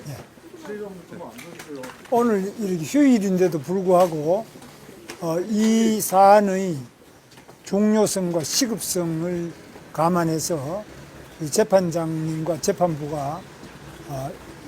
예. 오늘 이렇게 휴일인데도 불구하고 이 사안의 중요성과 시급성을 감안해서 이 재판장님과 재판부가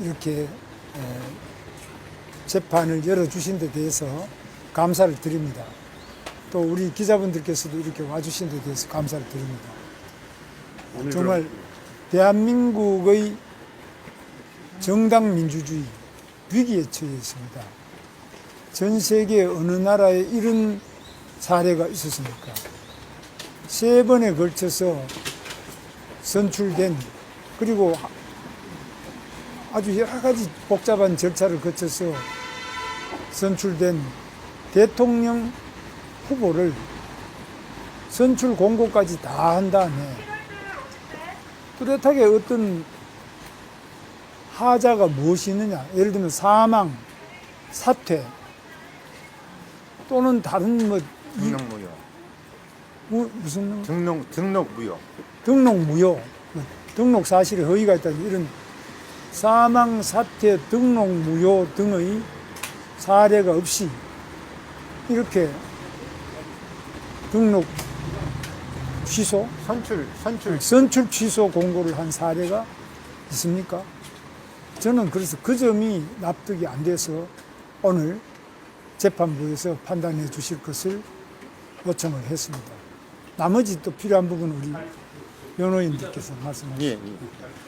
이렇게 재판을 열어주신 데 대해서 감사를 드립니다. 또 우리 기자분들께서도 이렇게 와주신 데 대해서 감사를 드립니다. 정말 대한민국의 정당 민주주의 위기에 처해 있습니다. 전 세계 어느 나라에 이런 사례가 있었습니까? 3번에 걸쳐서 선출된, 그리고 아주 여러 가지 복잡한 절차를 거쳐서 선출된 대통령 후보를 선출 공고까지 다 한 다음에 뚜렷하게 어떤 하자가 무엇이 있느냐, 예를 들면 사망, 사퇴 또는 다른 등록무효. 무슨 등록무효. 등록무효, 등록 사실에 허위가 있다, 이런 사망, 사퇴, 등록무효 등의 사례가 없이 이렇게 등록 취소, 선출 취소 공고를 한 사례가 있습니까? 저는 그래서 그 점이 납득이 안 돼서 오늘 재판부에서 판단해 주실 것을 요청을 했습니다. 나머지 또 필요한 부분은 우리 변호인들께서 말씀하시죠.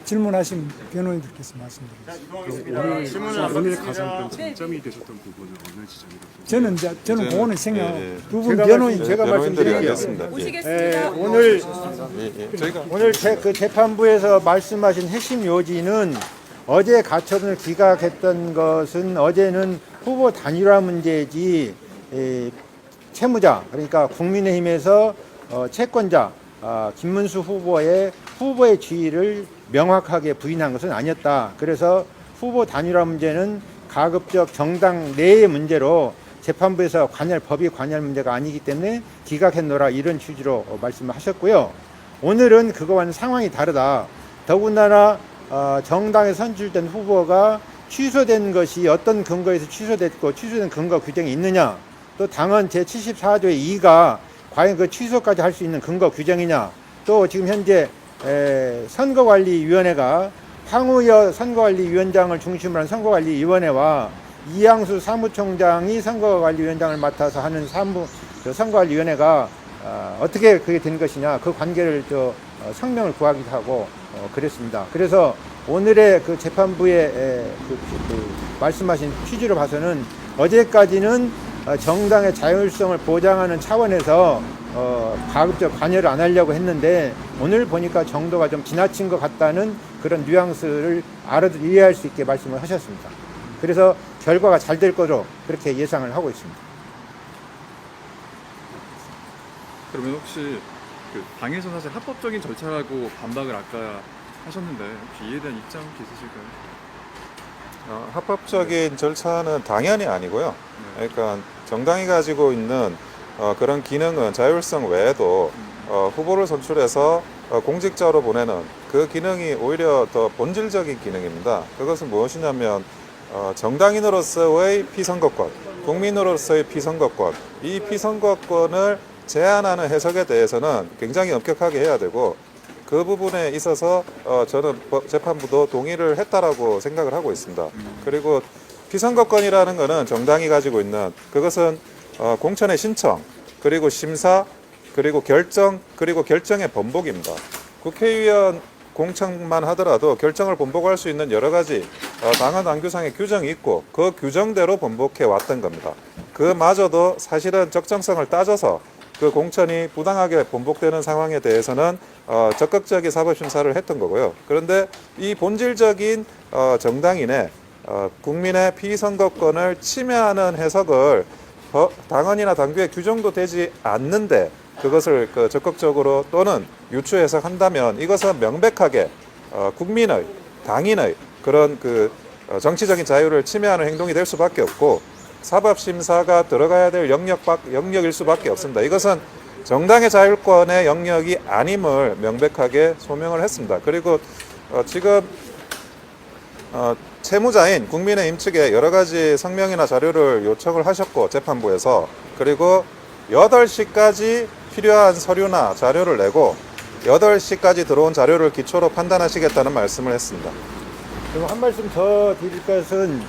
질문하신 변호인들께서 말씀드리겠습니다. 오늘 가장 큰 장점이 되셨던 부분은 어느 지점이라고? 저는 그거는 생각. 두 분 변호인 제가 말씀드리겠습니다. 모시겠습니다. 오늘 그 재판부에서 말씀하신 핵심 요지는 어제 가처분을 기각했던 것은 어제는 후보 단일화 문제지 채무자, 그러니까 국민의힘에서 채권자 김문수 후보의 지위를 명확하게 부인한 것은 아니었다. 그래서 후보 단일화 문제는 가급적 정당 내의 문제로 재판부에서 법이 관여할 문제가 아니기 때문에 기각했노라, 이런 취지로 말씀을 하셨고요. 오늘은 그거와는 상황이 다르다. 더군다나 정당에 선출된 후보가 취소된 것이 어떤 근거에서 취소됐고 취소된 근거 규정이 있느냐, 또 당헌 제74조의 2가 과연 그 취소까지 할 수 있는 근거 규정이냐, 또 지금 현재 선거관리위원회가 황우여 선거관리위원장을 중심으로 한 선거관리위원회와 이양수 사무총장이 선거관리위원장을 맡아서 하는 선거관리위원회가 어떻게 그게 된 것이냐, 그 관계를 성명을 구하기도 하고 그랬습니다. 그래서 오늘의 그 재판부의 말씀하신 취지로 봐서는 어제까지는 정당의 자율성을 보장하는 차원에서 가급적 관여를 안 하려고 했는데 오늘 보니까 정도가 좀 지나친 것 같다는 그런 뉘앙스를 이해할 수 있게 말씀을 하셨습니다. 그래서 결과가 잘 될 거로 그렇게 예상을 하고 있습니다. 그러면 혹시 그 당에서 사실 합법적인 절차라고 반박을 아까 하셨는데 혹시 이에 대한 입장 있으실까요? 합법적인 절차는 당연히 아니고요. 그러니까 정당이 가지고 있는 그런 기능은 자율성 외에도 후보를 선출해서 공직자로 보내는 그 기능이 오히려 더 본질적인 기능입니다. 그것은 무엇이냐면 정당인으로서의 피선거권, 국민으로서의 피선거권, 이 피선거권을 제한하는 해석에 대해서는 굉장히 엄격하게 해야 되고, 그 부분에 있어서 저는 재판부도 동의를 했다라고 생각을 하고 있습니다. 그리고 피선거권이라는 것은 정당이 가지고 있는, 그것은 공천의 신청, 그리고 심사, 그리고 결정, 그리고 결정의 번복입니다. 국회의원 공천만 하더라도 결정을 번복할 수 있는 여러 가지 당헌 안규상의 규정이 있고 그 규정대로 번복해 왔던 겁니다. 그마저도 사실은 적정성을 따져서 그 공천이 부당하게 번복되는 상황에 대해서는 적극적인 사법심사를 했던 거고요. 그런데 이 본질적인 정당인의 국민의 피선거권을 침해하는 해석을 당헌이나 당규에 규정도 되지 않는데 그것을 적극적으로 또는 유추 해석한다면 이것은 명백하게 국민의, 당인의 그런 정치적인 자유를 침해하는 행동이 될 수밖에 없고, 사법심사가 들어가야 될 영역일 수밖에 없습니다. 이것은 정당의 자율권의 영역이 아님을 명백하게 소명을 했습니다. 그리고 지금 채무자인 국민의힘 측에 여러 가지 성명이나 자료를 요청을 하셨고 재판부에서 그리고 8시까지 필요한 서류나 자료를 내고 8시까지 들어온 자료를 기초로 판단하시겠다는 말씀을 했습니다. 그리고 한 말씀 더 드릴 것은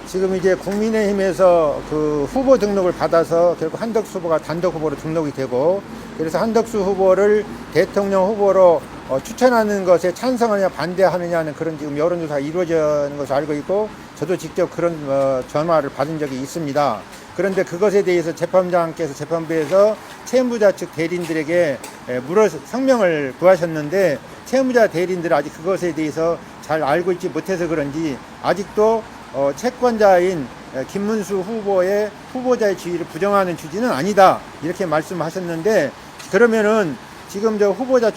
지금 이제 국민의힘에서 그 후보 등록을 받아서 결국 한덕수 후보가 단독 후보로 등록이 되고 그래서 한덕수 후보를 대통령 후보로 추천하는 것에 찬성하느냐 반대하느냐는 그런 지금 여론조사가 이루어지는 것을 알고 있고 저도 직접 그런 전화를 받은 적이 있습니다. 그런데 그것에 대해서 재판장께서 재판부에서 채무자 측 대리인들에게 성명을 구하셨는데 채무자 대리인들은 아직 그것에 대해서 잘 알고 있지 못해서 그런지 아직도 채권자인 김문수 후보의 후보자의 지위를 부정하는 취지는 아니다 이렇게 말씀하셨는데 그러면은 지금 저 후보자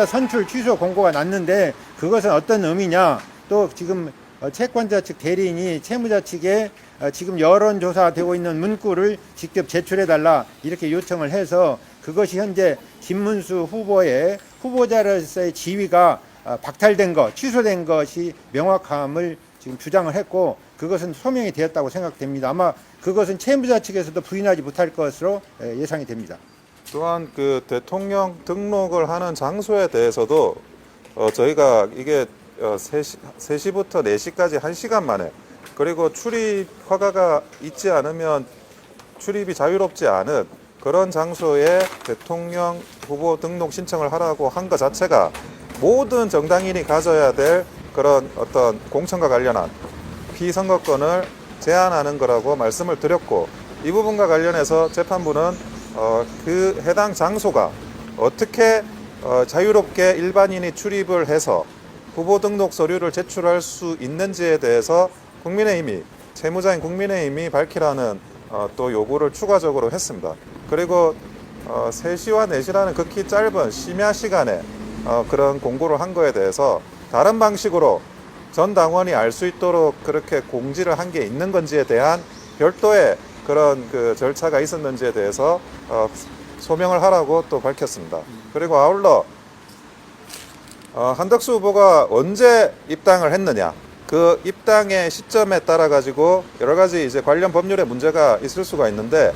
선출 취소 공고가 났는데 그것은 어떤 의미냐 또 지금 채권자 측 대리인이 채무자 측에 지금 여론조사되고 있는 문구를 직접 제출해달라 이렇게 요청을 해서 그것이 현재 김문수 후보의 후보자로서의 지위가 박탈된 것, 취소된 것이 명확함을 지금 주장을 했고 그것은 소명이 되었다고 생각됩니다. 아마 그것은 채무자 측에서도 부인하지 못할 것으로 예상이 됩니다. 또한 그 대통령 등록을 하는 장소에 대해서도 저희가 이게 3시부터 4시까지 1시간 만에 그리고 출입 허가가 있지 않으면 출입이 자유롭지 않은 그런 장소에 대통령 후보 등록 신청을 하라고 한 것 자체가 모든 정당인이 가져야 될 그런 어떤 공천과 관련한 피선거권을 제한하는 거라고 말씀을 드렸고 이 부분과 관련해서 재판부는 그 해당 장소가 어떻게 자유롭게 일반인이 출입을 해서 후보 등록 서류를 제출할 수 있는지에 대해서 국민의힘이 채무자인 국민의힘이 밝히라는 또 요구를 추가적으로 했습니다. 그리고 3시와 4시라는 극히 짧은 심야 시간에 그런 공고를 한 거에 대해서 다른 방식으로 전 당원이 알 수 있도록 그렇게 공지를 한 게 있는 건지에 대한 별도의 그런 그 절차가 있었는지에 대해서 소명을 하라고 또 밝혔습니다. 그리고 아울러 한덕수 후보가 언제 입당을 했느냐 그 입당의 시점에 따라 가지고 여러 가지 이제 관련 법률에 문제가 있을 수가 있는데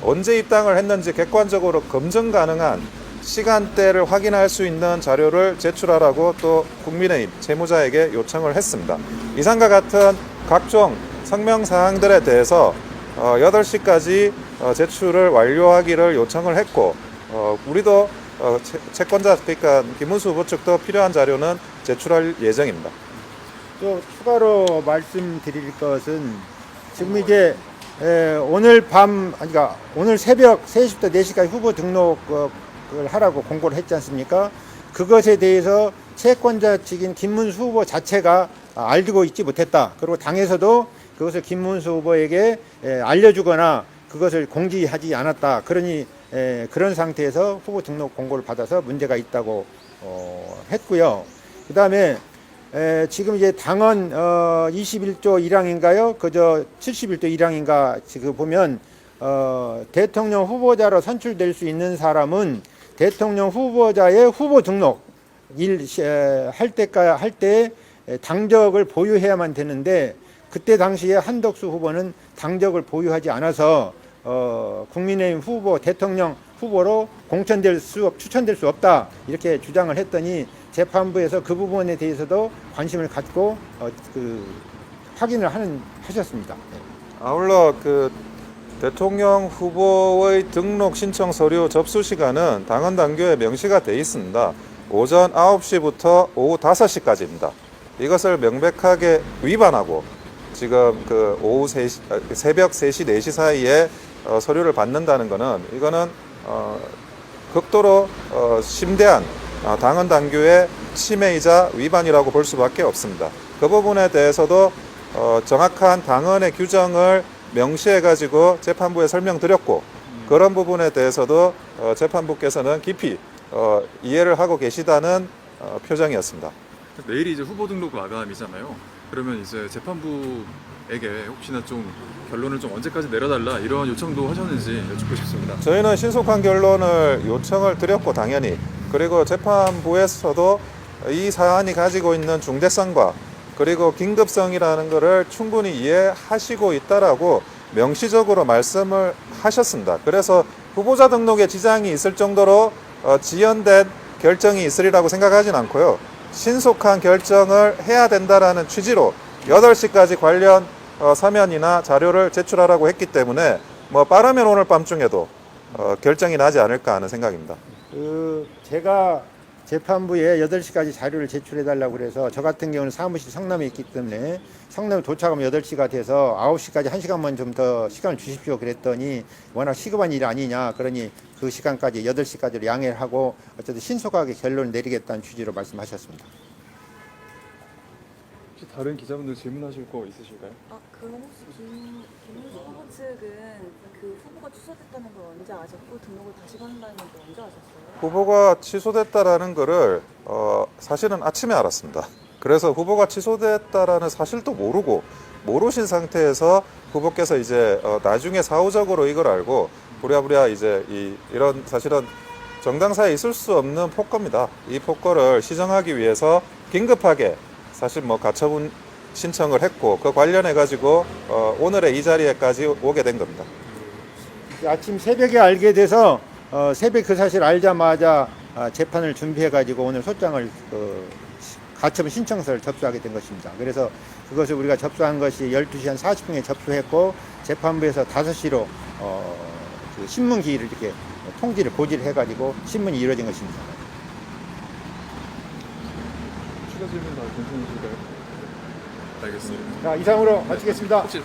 언제 입당을 했는지 객관적으로 검증 가능한 시간대를 확인할 수 있는 자료를 제출하라고 또 국민의힘 채무자에게 요청을 했습니다. 이상과 같은 각종 성명 사항들에 대해서 8시까지 제출을 완료하기를 요청을 했고 우리도 채권자 그러니까 김문수 후보 측도 필요한 자료는 제출할 예정입니다. 또 추가로 말씀드릴 것은 지금 이제 오늘 그러니까 오늘 새벽 3시부터 4시까지 후보 등록을 하라고 공고를 했지 않습니까? 그것에 대해서 채권자 측인 김문수 후보 자체가 알고 있지 못했다. 그리고 당에서도 그것을 김문수 후보에게 알려주거나 그것을 공지하지 않았다. 그러니 그런 상태에서 후보 등록 공고를 받아서 문제가 있다고 했고요. 그 다음에 지금 이제 당헌 21조 1항인가요? 그저 71조 1항인가 지금 보면 대통령 후보자로 선출될 수 있는 사람은 대통령 후보자의 후보 등록 할 때 당적을 보유해야만 되는데 그때 당시에 한덕수 후보는 당적을 보유하지 않아서 국민의힘 후보 대통령 후보로 추천될 수 없다 이렇게 주장을 했더니 재판부에서 그 부분에 대해서도 관심을 갖고 확인을 하셨습니다. 아울러 그 대통령 후보의 등록 신청 서류 접수 시간은 당헌 당규에 명시가 돼 있습니다. 오전 9시부터 오후 5시까지입니다. 이것을 명백하게 위반하고 지금 그 오후 새벽 3시, 4시 사이에 서류를 받는다는 것은 이거는 극도로 심대한 당헌 당규의 침해이자 위반이라고 볼 수밖에 없습니다. 그 부분에 대해서도 정확한 당헌의 규정을 명시해 가지고 재판부에 설명드렸고 그런 부분에 대해서도 재판부께서는 깊이 이해를 하고 계시다는 표정이었습니다. 내일이 이제 후보 등록 마감이잖아요. 그러면 이제 재판부에게 혹시나 좀 결론을 좀 언제까지 내려달라 이런 요청도 하셨는지 여쭙고 싶습니다. 저희는 신속한 결론을 요청을 드렸고 당연히 그리고 재판부에서도 이 사안이 가지고 있는 중대성과 그리고 긴급성이라는 것을 충분히 이해하시고 있다라고 명시적으로 말씀을 하셨습니다. 그래서 후보자 등록에 지장이 있을 정도로 지연된 결정이 있으리라고 생각하진 않고요. 신속한 결정을 해야 된다라는 취지로 8시까지 관련 서면이나 자료를 제출하라고 했기 때문에 뭐 빠르면 오늘 밤중에도 결정이 나지 않을까 하는 생각입니다. 제가 재판부에 8시까지 자료를 제출해달라고 그래서 저 같은 경우는 사무실 성남에 있기 때문에 성남에 도착하면 8시가 돼서 9시까지 1시간만 좀 더 시간을 주십시오 그랬더니 워낙 시급한 일이 아니냐 그러니 그 시간까지 8시까지로 양해를 하고 어쨌든 신속하게 결론을 내리겠다는 취지로 말씀하셨습니다. 혹시 다른 기자분들 질문하실 거 있으실까요? 그럼 혹시 김문수 후보 측은 그 후보가 취소됐다는 걸 언제 아셨고 등록을 다시 받는다는 걸 언제 아셨어요? 후보가 취소됐다라는 것을 사실은 아침에 알았습니다. 그래서 후보가 취소됐다라는 사실도 모르신 상태에서 후보께서 이제 나중에 사후적으로 이걸 알고 부랴부랴 이제 이런 사실은 정당사에 있을 수 없는 폭거입니다. 이 폭거를 시정하기 위해서 긴급하게 사실 뭐 가처분 신청을 했고 그 관련해 가지고 오늘의 이 자리에까지 오게 된 겁니다. 아침 새벽에 알게 돼서 새벽 그 사실 알자마자 재판을 준비해 가지고 오늘 소장을 가처분 신청서를 접수하게 된 것입니다. 그래서 그것을 우리가 접수한 것이 12시 한 40분에 접수했고 재판부에서 5시로 그 신문 기일을 이렇게 통지를 고지를 해 가지고 신문이 이루어진 것입니다. 추가 질문 다 괜찮으실까요? 알겠습니다. 자, 이상으로 마치겠습니다. 혹시